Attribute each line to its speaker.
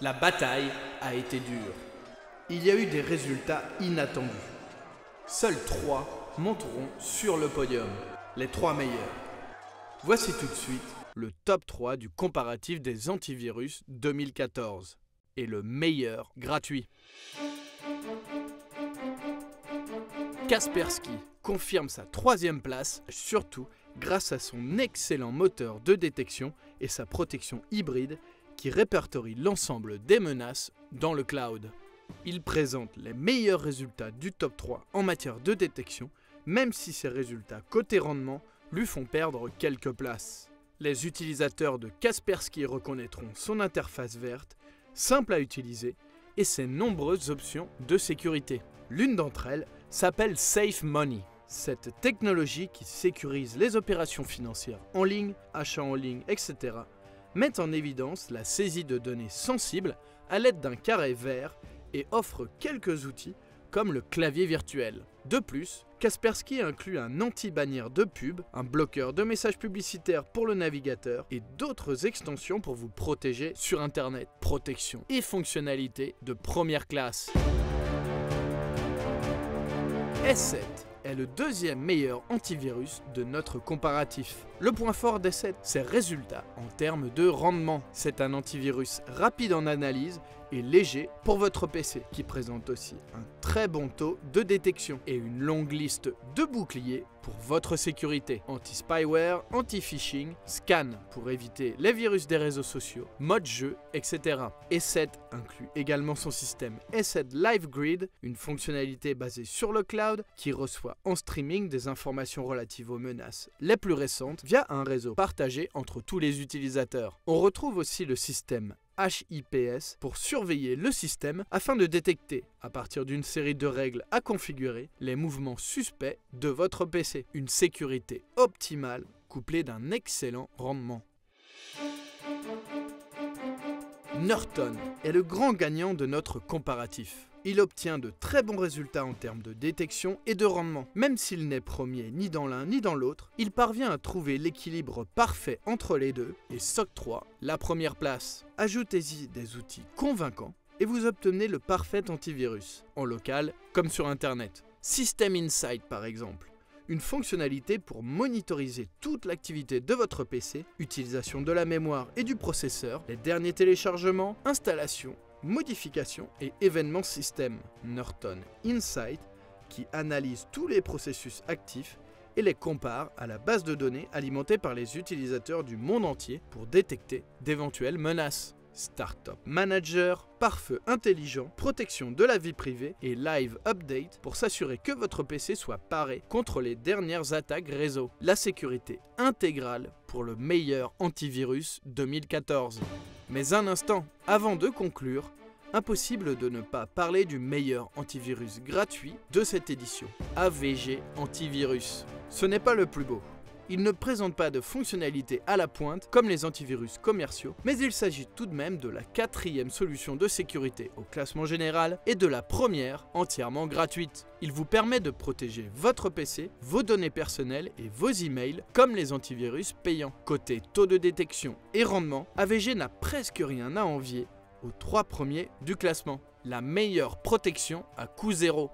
Speaker 1: La bataille a été dure. Il y a eu des résultats inattendus. Seuls 3 monteront sur le podium, les 3 meilleurs. Voici tout de suite le top 3 du comparatif des antivirus 2014 et le meilleur gratuit. Kaspersky confirme sa 3e place, surtout grâce à son excellent moteur de détection et sa protection hybride qui répertorie l'ensemble des menaces dans le cloud. Il présente les meilleurs résultats du top 3 en matière de détection, même si ses résultats côté rendement lui font perdre quelques places. Les utilisateurs de Kaspersky reconnaîtront son interface verte, simple à utiliser, et ses nombreuses options de sécurité. L'une d'entre elles s'appelle Safe Money. Cette technologie qui sécurise les opérations financières en ligne, achats en ligne, etc., met en évidence la saisie de données sensibles à l'aide d'un carré vert et offre quelques outils comme le clavier virtuel. De plus, Kaspersky inclut un anti-bannière de pub, un bloqueur de messages publicitaires pour le navigateur et d'autres extensions pour vous protéger sur Internet. Protection et fonctionnalités de première classe. S7 est le 2e meilleur antivirus de notre comparatif. Le point fort d'S7, ses résultats en termes de rendement. C'est un antivirus rapide en analyse et léger pour votre PC, qui présente aussi un très bon taux de détection et une longue liste de boucliers pour votre sécurité. Anti-spyware, anti-phishing, scan pour éviter les virus des réseaux sociaux, mode jeu, etc. S7 inclut également son système S7 Live Grid, une fonctionnalité basée sur le cloud qui reçoit en streaming des informations relatives aux menaces les plus récentes via un réseau partagé entre tous les utilisateurs. On retrouve aussi le système HIPS pour surveiller le système afin de détecter, à partir d'une série de règles à configurer, les mouvements suspects de votre PC. Une sécurité optimale couplée d'un excellent rendement. Norton est le grand gagnant de notre comparatif. Il obtient de très bons résultats en termes de détection et de rendement. Même s'il n'est premier ni dans l'un ni dans l'autre, il parvient à trouver l'équilibre parfait entre les deux et s'octroie la première place. Ajoutez-y des outils convaincants et vous obtenez le parfait antivirus, en local comme sur Internet. System Insight par exemple. Une fonctionnalité pour monitoriser toute l'activité de votre PC, utilisation de la mémoire et du processeur, les derniers téléchargements, installations, modifications et événements système. Norton Insight qui analyse tous les processus actifs et les compare à la base de données alimentée par les utilisateurs du monde entier pour détecter d'éventuelles menaces. Startup Manager, pare-feu intelligent, protection de la vie privée et Live Update pour s'assurer que votre PC soit paré contre les dernières attaques réseau. La sécurité intégrale pour le meilleur antivirus 2014. Mais un instant, avant de conclure, impossible de ne pas parler du meilleur antivirus gratuit de cette édition, AVG Antivirus. Ce n'est pas le plus beau. Il ne présente pas de fonctionnalités à la pointe comme les antivirus commerciaux, mais il s'agit tout de même de la 4e solution de sécurité au classement général et de la première entièrement gratuite. Il vous permet de protéger votre PC, vos données personnelles et vos emails comme les antivirus payants. Côté taux de détection et rendement, AVG n'a presque rien à envier aux 3 premiers du classement. La meilleure protection à coût zéro.